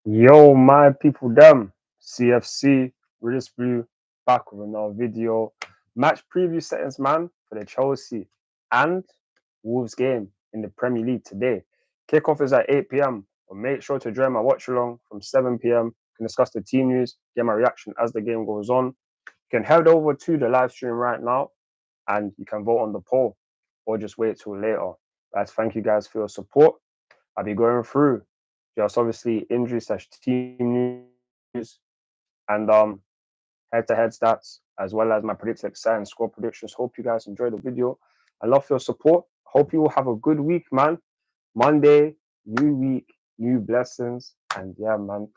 Yo, my people, them CFC, British Blue, back with another video. Match preview settings, man, for the Chelsea and Wolves game in the Premier League today. Kickoff is at 8 p.m. But make sure to join my watch along from 7 p.m. Can discuss the team news, get my reaction as the game goes on. You can head over to the live stream right now and you can vote on the poll or just wait till later. Guys, thank you guys for your support. I'll be going through just obviously injury slash team news and head-to-head stats as well as my predicted exciting score predictions. Hope you guys enjoyed the video. I love your support. Hope you will have a good week, man. Monday, new week, new blessings, and yeah, man,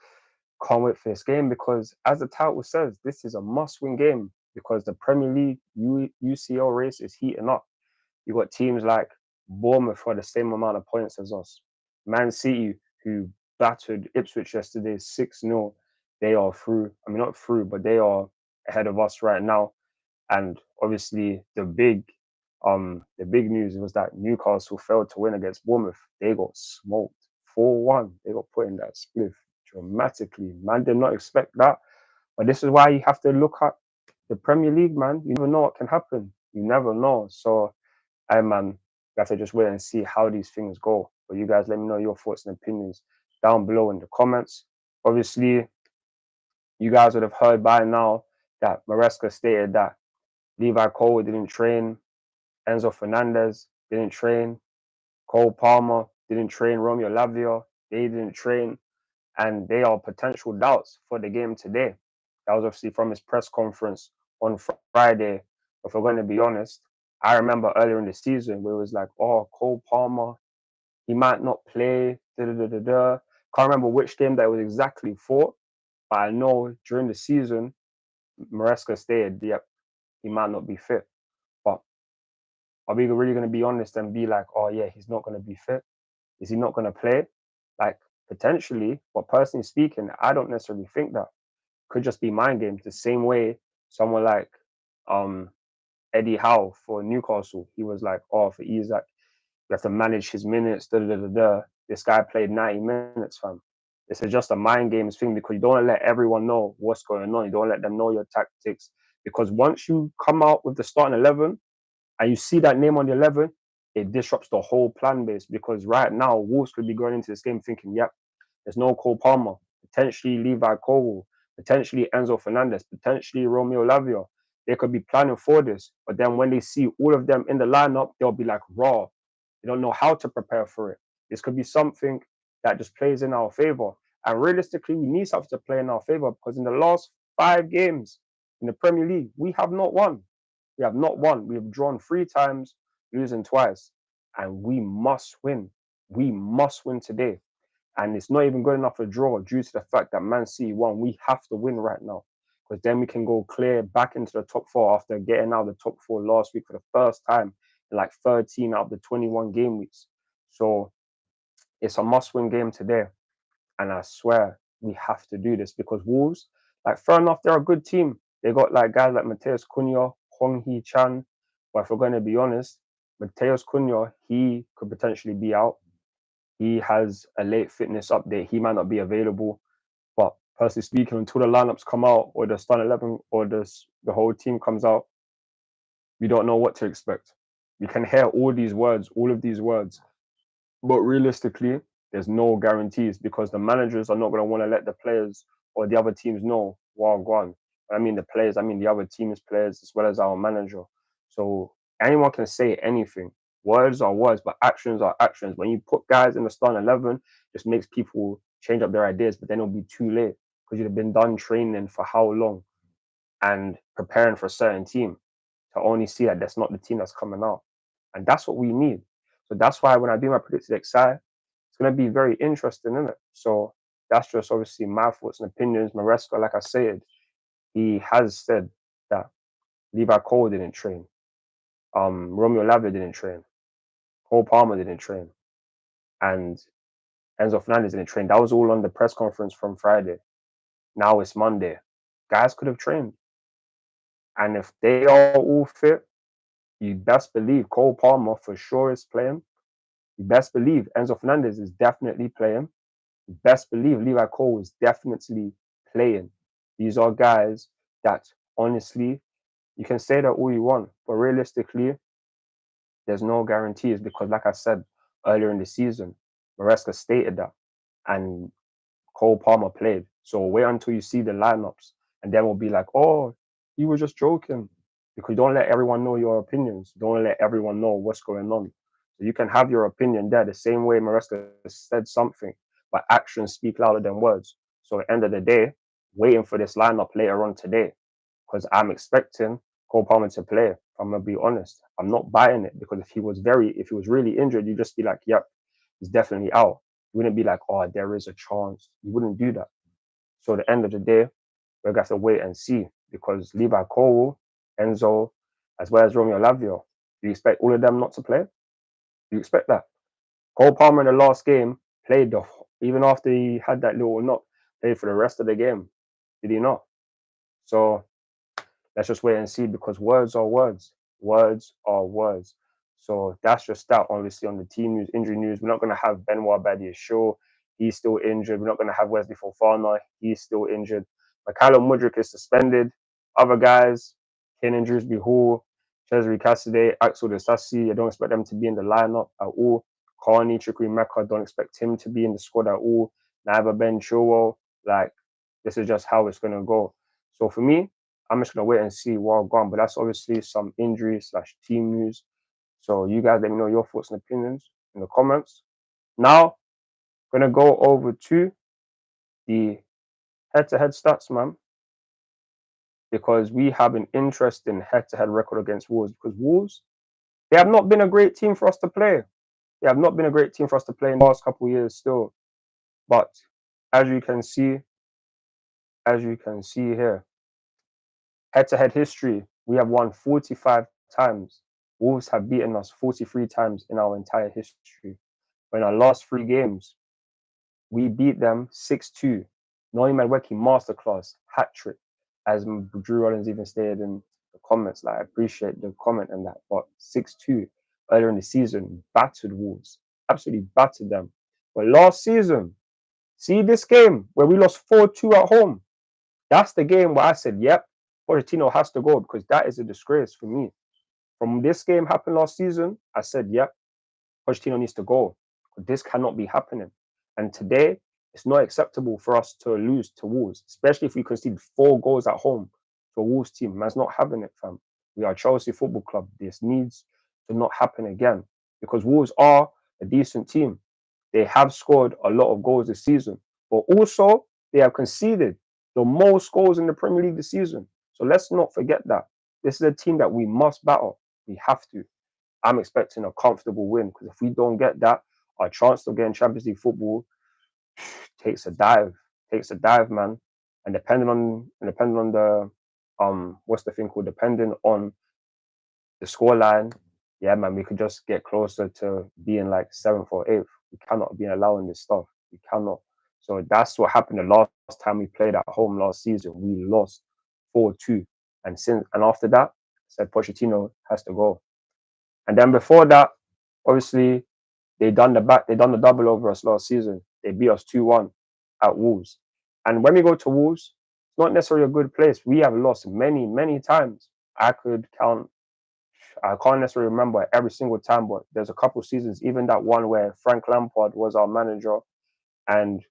can't wait for this game because as the title says, this is a must-win game because the Premier League UCL race is heating up. You got teams like Bournemouth for the same amount of points as us. Man City, who battered Ipswich yesterday 6-0, they are through. I mean, not through, but they are ahead of us right now. And obviously, the big news was that Newcastle failed to win against Bournemouth. They got smoked 4-1. They got put in that spliff dramatically. Man did not expect that. But this is why you have to look at the Premier League, man. You never know what can happen. You never know. So hey man, you have to just wait and see how these things go. But you guys let me know your thoughts and opinions down below in the comments. Obviously, you guys would have heard by now that Maresca stated that Levi Cole didn't train, Enzo Fernandez didn't train, Cole Palmer didn't train, Romeo Lavia, they didn't train, and they are potential doubts for the game today. That was obviously from his press conference on Friday. If we're going to be honest, I remember earlier in the season where it was like, oh, Cole Palmer, he might not play. Da, da, da, da, da. Can't remember which game that was exactly for, but I know during the season, Maresca stated, yep, he might not be fit. But are we really going to be honest and be like, oh, yeah, he's not going to be fit? Is he not going to play? Like, potentially, but personally speaking, I don't necessarily think that. Could just be mind games. The same way someone like um Eddie Howe for Newcastle, he was like, oh, for Isaac, you have to manage his minutes. Da, da, da, da. This guy played 90 minutes, fam. This is just a mind games thing because you don't want to let everyone know what's going on. You don't let them know your tactics because once you come out with the starting 11 and you see that name on the 11, it disrupts the whole plan base because right now Wolves could be going into this game thinking, yep, there's no Cole Palmer, potentially Levi Cole, potentially Enzo Fernandez, potentially Romeo Lavia. They could be planning for this, but then when they see all of them in the lineup, they'll be like raw. They don't know how to prepare for it. This could be something that just plays in our favor. And realistically, we need something to play in our favor because in the last 5 games in the Premier League, we have not won. We have not won. We have drawn 3 times, losing twice. And we must win. We must win today. And it's not even good enough a draw due to the fact that Man City won. We have to win right now because then we can go clear back into the top 4 after getting out of the top 4 last week for the first time in like 13 out of the 21 game weeks. So it's a must-win game today. And I swear we have to do this because Wolves, like, fair enough, they're a good team. They got like guys like Mateus Cunha, Hong Hee Chan. But if we're going to be honest, Mateus Cunha, he could potentially be out. He has a late fitness update. He might not be available. But personally speaking, until the lineups come out or the starting 11 or the whole team comes out, we don't know what to expect. We can hear all these words, all of these words, but realistically, there's no guarantees because the managers are not going to want to let the players or the other teams know while gone. I mean the players, I mean the other team's players as well as our manager. So anyone can say anything. Words are words, but actions are actions. When you put guys in the starting 11, it just makes people change up their ideas, but then it'll be too late because you'd have been done training for how long and preparing for a certain team to only see that that's not the team that's coming out. And that's what we need. So that's why when I do my predicted XI, it's going to be very interesting, isn't it? So that's just obviously my thoughts and opinions. Maresca, like I said, he has said that Levi Cole didn't train. Romeo Lavia didn't train. Cole Palmer didn't train. And Enzo Fernandez didn't train. That was all on the press conference from Friday. Now it's Monday. Guys could have trained. And if they are all fit, you best believe Cole Palmer for sure is playing. You best believe Enzo Fernandez is definitely playing. best believe Levi Cole was definitely playing. These are guys that honestly, you can say that all you want, but realistically, there's no guarantees because, like I said earlier in the season, Maresca stated that, and Cole Palmer played. So wait until you see the lineups, and then we'll be like, oh, he was just joking. Because you don't let everyone know your opinions. You don't let everyone know what's going on. So you can have your opinion there the same way Maresca said something, but actions speak louder than words. So at the end of the day, waiting for this lineup later on today, because I'm expecting Cole Palmer to play. I'm gonna be honest. I'm not buying it because if he was really injured, you'd just be like, yep, he's definitely out. You wouldn't be like, oh, there is a chance. You wouldn't do that. So at the end of the day, we're gonna have to wait and see because Levi Cole, Enzo, as well as Romeo Lavio, do you expect all of them not to play? Do you expect that? Cole Palmer in the last game played even after he had that little knock, played for the rest of the game. Did he not? So let's just wait and see because words are words. Words are words. So that's just that. Obviously, on the team news, injury news, we're not going to have Benoit Badier Shaw. He's still injured. We're not going to have Wesley Fofana. He's still injured. Mikhailo Mudryk is suspended. Other guys, Kenan Drewsbury Hall, Cesare Cassidy, Axel Disasi, I don't expect them to be in the lineup at all. Carney, Chikri Mecca, don't expect him to be in the squad at all. Neither Ben Chilwell. Like, this is just how it's going to go. So for me, I'm just gonna wait and see what I've gone. But that's obviously some injury / team news. So you guys let me know your thoughts and opinions in the comments. Now, gonna go over to the head-to-head stats, man, because we have an interesting head-to-head record against Wolves. Because Wolves, they have not been a great team for us to play. They have not been a great team for us to play in the last couple of years still. But as you can see here, head-to-head history, we have won 45 times. Wolves have beaten us 43 times in our entire history. But in our last 3 games, we beat them 6-2. Noni Madueke masterclass, hat trick, as Drew Rollins even stated in the comments. Like, I appreciate the comment and that. But 6-2 earlier in the season, battered Wolves, absolutely battered them. But last season, see this game where we lost 4-2 at home. That's the game where I said, yep, Pochettino has to go because that is a disgrace for me. From this game happened last season, I said, yep, Pochettino needs to go. This cannot be happening. And today, it's not acceptable for us to lose to Wolves, especially if we concede 4 goals at home to a Wolves team. Man's not having it, fam. We are Chelsea Football Club. This needs to not happen again because Wolves are a decent team. They have scored a lot of goals this season, but also they have conceded the most goals in the Premier League this season. So let's not forget that. This is a team that we must battle. We have to. I'm expecting a comfortable win because if we don't get that, our chance of getting Champions League football takes a dive. Takes a dive, man. And depending on the what's the thing called? Depending on the scoreline, yeah, man, we could just get closer to being like 7th or 8th. We cannot be allowing this stuff. We cannot. So that's what happened the last time we played at home last season. We lost 4-2. And after that, I said Pochettino has to go. And then before that, obviously, they done the double over us last season. They beat us 2-1 at Wolves. And when we go to Wolves, it's not necessarily a good place. We have lost many, many times. I can't necessarily remember every single time, but there's a couple seasons, even that one where Frank Lampard was our manager, and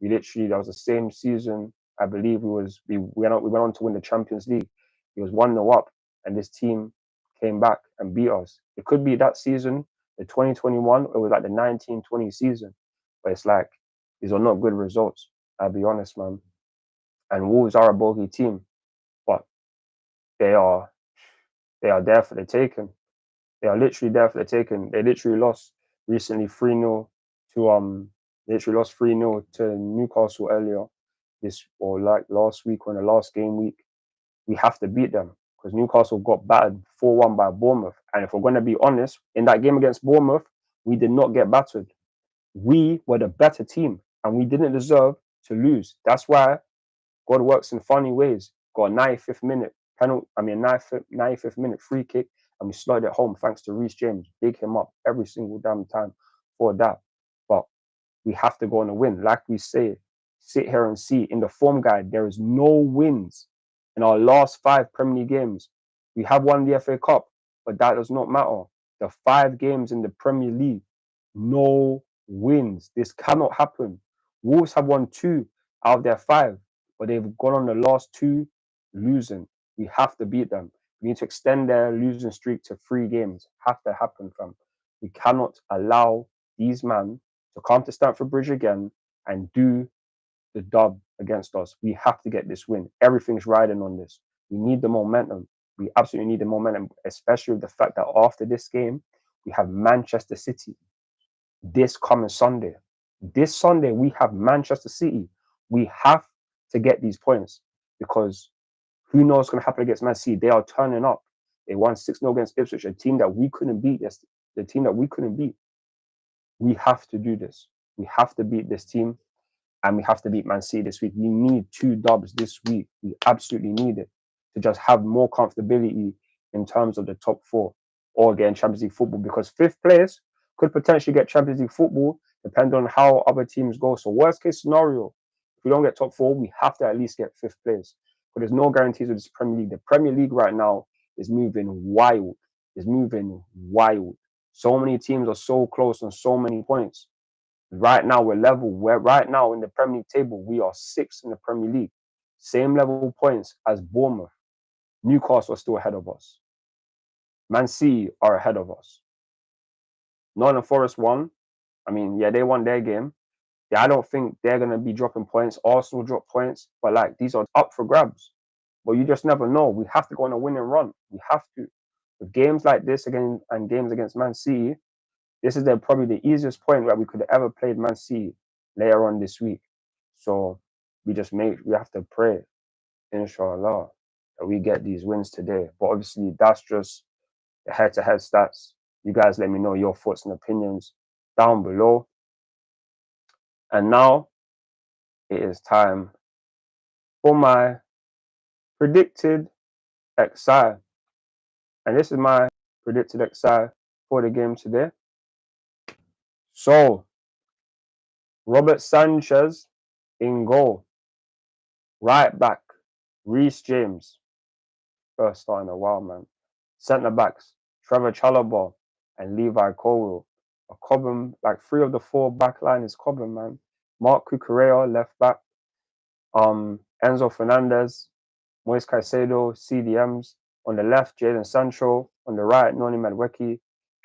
that was the same season. I believe we went on to win the Champions League. It was 1-0 up, and this team came back and beat us. It could be that season, the 2021, it was like the 1920 season. But it's like, these are not good results, I'll be honest, man. And Wolves are a bogey team, but they are there for the taking. They are literally there for the taking. They literally lost recently 3-0 to literally lost 3-0 to Newcastle earlier last week or in the last game week. We have to beat them because Newcastle got battered 4-1 by Bournemouth. And if we're going to be honest, in that game against Bournemouth, we did not get battered. We were the better team and we didn't deserve to lose. That's why God works in funny ways. Got a 95th minute penalty, 95th minute free kick, and we slid it home thanks to Reece James. Big him up every single damn time for that. But We have to go on a win. Like we say, sit here and see in the form guide, there is no wins in our last 5 Premier League games. We have won the FA Cup, but that does not matter. The 5 games in the Premier League, no wins. This cannot happen. Wolves have won 2 out of their 5, but they've gone on the last 2 losing. We have to beat them. We need to extend their losing streak to 3 games. Have to happen, fam. We cannot allow these men to come to Stamford Bridge again and do the dub against us. We have to get this win. Everything's riding on this. We need the momentum. We absolutely need the momentum, especially with the fact that after this game, we have Manchester City this coming Sunday. This Sunday, we have Manchester City. We have to get these points because who knows what's going to happen against Man City? They are turning up. They won 6-0 against Ipswich, a team that we couldn't beat. Yes, the team that we couldn't beat. We have to do this. We have to beat this team and we have to beat Man City this week. We need 2 dubs this week. We absolutely need it to just have more comfortability in terms of the top 4 or getting Champions League football because 5th place could potentially get Champions League football depending on how other teams go. So worst case scenario, if we don't get top 4, we have to at least get 5th place. But there's no guarantees with this Premier League. The Premier League right now is moving wild. It's moving wild. So many teams are so close on so many points. Right now, we're level. We're right now in the Premier League table. We are 6th in the Premier League. Same level points as Bournemouth. Newcastle are still ahead of us. Man City are ahead of us. Nottingham Forest won. I mean, yeah, they won their game. Yeah, I don't think they're going to be dropping points. Arsenal drop points. But, like, these are up for grabs. But you just never know. We have to go on a winning run. We have to. With games like this again and games against Man City, this is probably the easiest point where we could have ever played Man City later on this week. So we have to pray, inshallah, that we get these wins today. But obviously, that's just the head-to-head stats. You guys let me know your thoughts and opinions down below. And now it is time for my predicted XI. And this is my predicted XI for the game today. So, Robert Sanchez in goal. Right back, Reece James. First start in a while, man. Centre backs, Trevor Chalobah and Levi Colwill. Cobham, like 3 of the 4 back line is Cobham, man. Mark Cucurella, left back. Enzo Fernandez, Moise Caicedo, CDMs. On the left, Jadon Sancho. On the right, Noni Madueke,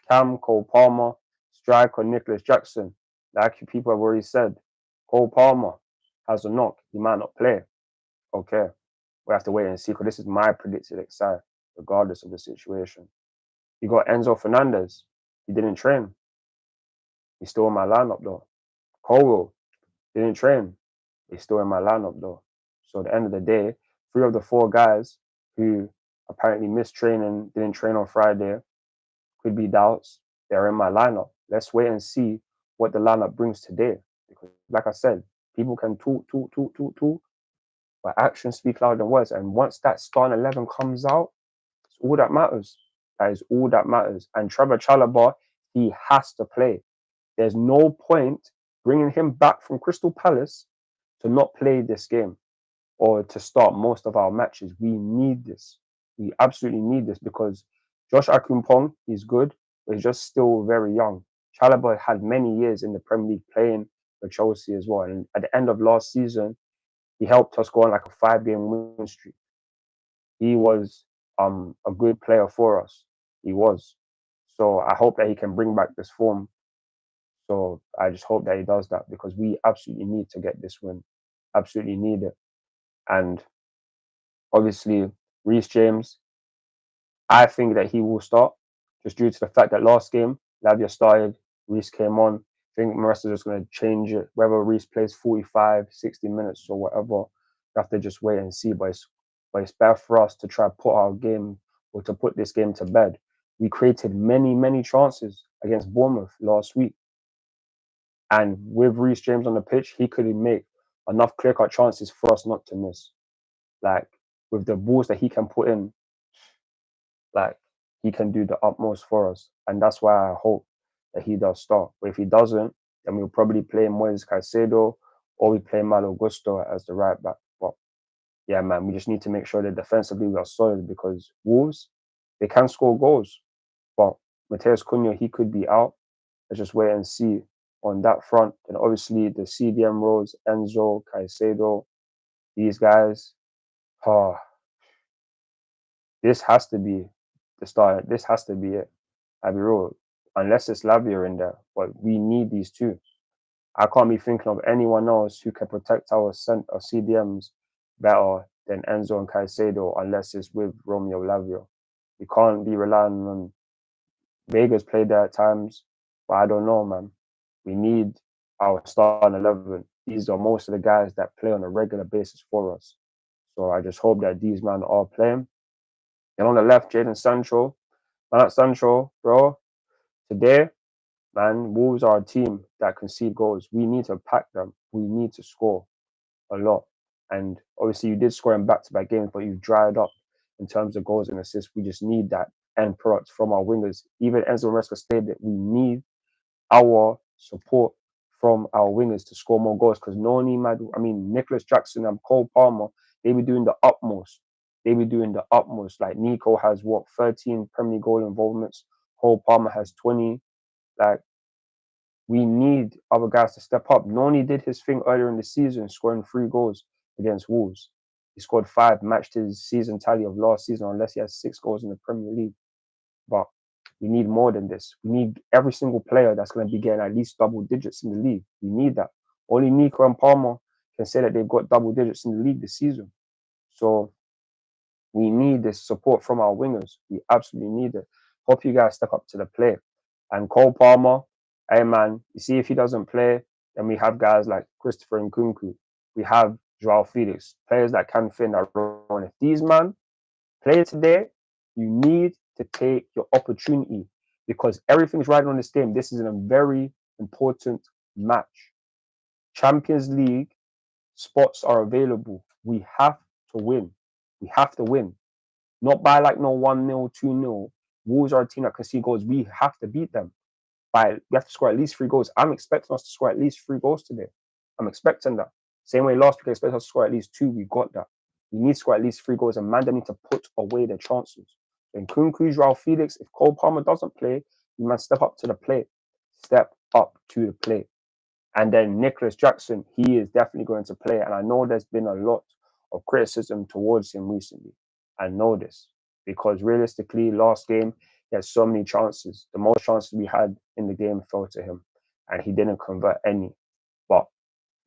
Cam, Cole Palmer, striker Nicholas Jackson. Like people have already said, Cole Palmer has a knock. He might not play. Okay, we have to wait and see because this is my predicted XI, regardless of the situation. You got Enzo Fernandez. He didn't train. He's still in my lineup though. Colwill didn't train. He's still in my lineup though. So at the end of the day, 3 of the 4 guys who apparently missed training, didn't train on Friday, could be doubts. They're in my lineup. Let's wait and see what the lineup brings today. Because like I said, people can talk, but actions speak louder than words. And once that starting 11 comes out, it's all that matters. That is all that matters. And Trevor Chalobah, he has to play. There's no point bringing him back from Crystal Palace to not play this game or to start most of our matches. We need this. We absolutely need this because Josh Akumpong, he's good, but he's just still very young. Chalobah had many years in the Premier League playing for Chelsea as well. And at the end of last season, he helped us go on like a 5-game win streak. He was a good player for us. He was. So I hope that he can bring back this form. So I just hope that he does that because we absolutely need to get this win. Absolutely need it. And obviously, Reece James, I think that he will start just due to the fact that last game, Lavia started, Reece came on. I think Maresa's just going to change it. Whether Reece plays 45, 60 minutes or whatever, we have to just wait and see. But it's better for us to try to put our game or to put this game to bed. We created many, many chances against Bournemouth last week. And with Reece James on the pitch, he could make enough clear-cut chances for us not to miss. Like, with the balls that he can put in, like, he can do the utmost for us. And that's why I hope that he does start. But if he doesn't, then we'll probably play Moises Caicedo or we play Malo Gusto as the right back. But yeah, man, we just need to make sure that defensively we are solid because Wolves, they can score goals. But Mateus Cunha, he could be out. Let's just wait and see on that front. And obviously the CDM roles, Enzo, Caicedo, these guys, oh, this has to be the start. This has to be it. I'll be real. Unless it's Lavia in there, but we need these two. I can't be thinking of anyone else who can protect our CDMs better than Enzo and Caicedo unless it's with Romeo Lavia. We can't be relying on Vega's played there at times, but I don't know, man. We need our starting 11. These are most of the guys that play on a regular basis for us. So I just hope that these men are playing. And on the left, Jaden Sancho. Man, at Sancho, bro, today, man, Wolves are a team that concede goals. We need to pack them. We need to score a lot. And obviously, you did score in back-to-back games, but you've dried up in terms of goals and assists. We just need that end product from our wingers. Even Enzo Maresca stated we need our support from our wingers to score more goals because Nicholas Jackson and Cole Palmer, they be doing the utmost. They be doing the utmost. Like Nico has 13 Premier League goal involvements. Cole Palmer has 20. Like we need other guys to step up. Noni did his thing earlier in the season, scoring 3 goals against Wolves. He scored 5, matched his season tally of last season, unless he has 6 goals in the Premier League. But we need more than this. We need every single player that's going to be getting at least double digits in the league. We need that. Only Nico and Palmer can say that they've got double digits in the league this season. So we need this support from our wingers. We absolutely need it. Hope you guys step up to the plate. And Cole Palmer, hey man, you see if he doesn't play, then we have guys like Christopher Nkunku. We have Joao Felix, players that can fit in that role. And if these man play today, you need to take your opportunity because everything's riding on this game. This is a very important match. Champions League spots are available. We have to win. We have to win. Not by like no 1-0, 2-0. Wolves are a team that can see goals. We have to beat them. We have to score at least 3 goals. I'm expecting us to score at least 3 goals today. I'm expecting that. Same way last week, I expect us to score at least 2. We got that. We need to score at least 3 goals, and man, they need to put away their chances. When Nkunku, Joao Felix, if Cole Palmer doesn't play, you must step up to the plate. Step up to the plate. And then Nicholas Jackson, he is definitely going to play. And I know there's been a lot of criticism towards him recently. I know this because realistically, last game, he had so many chances. The most chances we had in the game fell to him, and he didn't convert any. But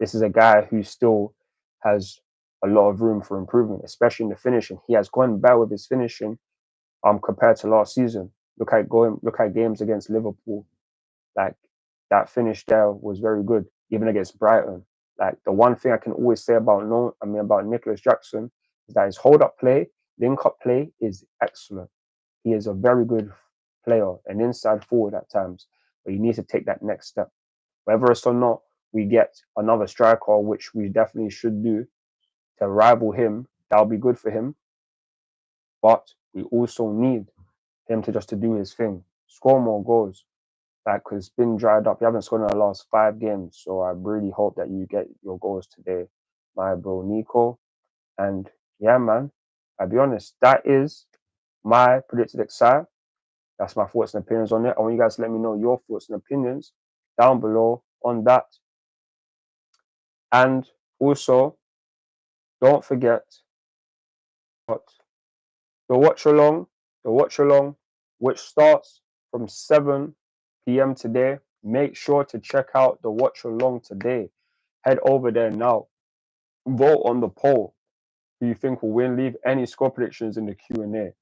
this is a guy who still has a lot of room for improvement, especially in the finishing. He has gone better with his finishing compared to last season. Look at games against Liverpool. Like that finish there was very good, even against Brighton. Like the one thing I can always say about Nicholas Jackson is that his hold up play, link up play is excellent. He is a very good player, an inside forward at times, but you need to take that next step. Whether it's or not, we get another striker, which we definitely should do to rival him. That'll be good for him. But we also need him to do his thing, score more goals. Like, because it's been dried up. You haven't scored in the last 5 games. So I really hope that you get your goals today, my bro Nico. And yeah, man, I'll be honest, that is my predicted XI. That's my thoughts and opinions on it. I want you guys to let me know your thoughts and opinions down below on that. And also, don't forget what the watch along, which starts from 7 p.m. today. Make sure to check out the watch along today. Head over there now. Vote on the poll. Who you think will win? Leave any score predictions in the Q&A.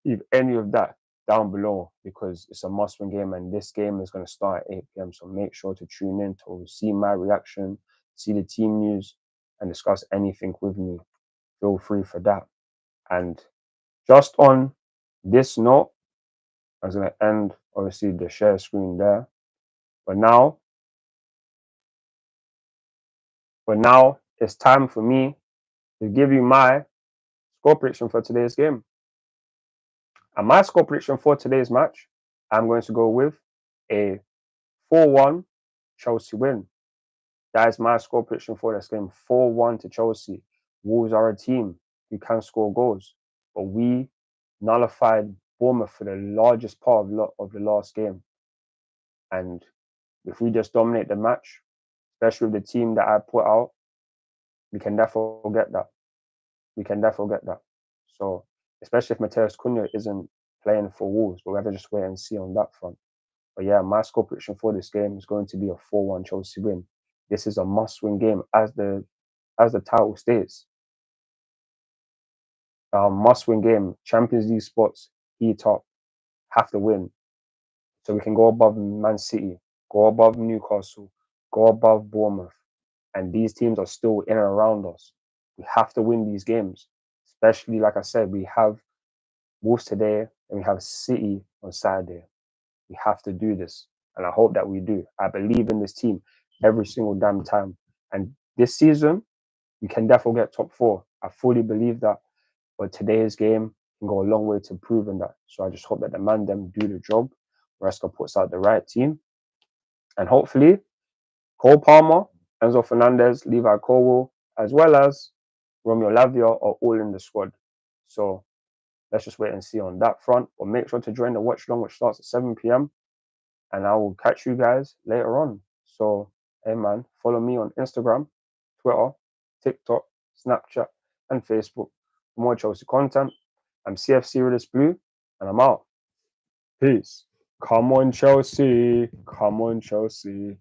Leave any of that down below because it's a must-win game and this game is going to start at 8 p.m. So make sure to tune in to see my reaction, see the team news, and discuss anything with me. Feel free for that. And just on this note, I was going to end, obviously, the share screen there. But now it's time for me to give you my score prediction for today's game. And my score prediction for today's match, I'm going to go with a 4-1 Chelsea win. That is my score prediction for this game. 4-1 to Chelsea. Wolves are a team who can score goals, but we nullified Bournemouth for the largest part of the last game. And if we just dominate the match, especially with the team that I put out, we can definitely get that. We can definitely get that. So, especially if Mateus Cunha isn't playing for Wolves, but we have to just wait and see on that front. But yeah, my score prediction for this game is going to be a 4-1 Chelsea win. This is a must-win game, as the title states. Must-win game. Champions League spots, heat up, have to win, so we can go above Man City, go above Newcastle, go above Bournemouth, and these teams are still in and around us. We have to win these games, especially like I said, we have Wolves today and we have City on Saturday. We have to do this, and I hope that we do. I believe in this team every single damn time, and this season we can definitely get top 4. I fully believe that, but today's game can go a long way to proving that. So I just hope that the man them do the job. Maresca puts out the right team, and hopefully Cole Palmer, Enzo Fernandez, Levi Colwill, as well as Romeo Lavia are all in the squad. So let's just wait and see on that front. But make sure to join the watch long, which starts at 7 p.m. And I will catch you guys later on. So, hey man, follow me on Instagram, Twitter, TikTok, Snapchat, and Facebook for more Chelsea content. I'm CFC Realist Blue, and I'm out. Peace. Come on, Chelsea. Come on, Chelsea.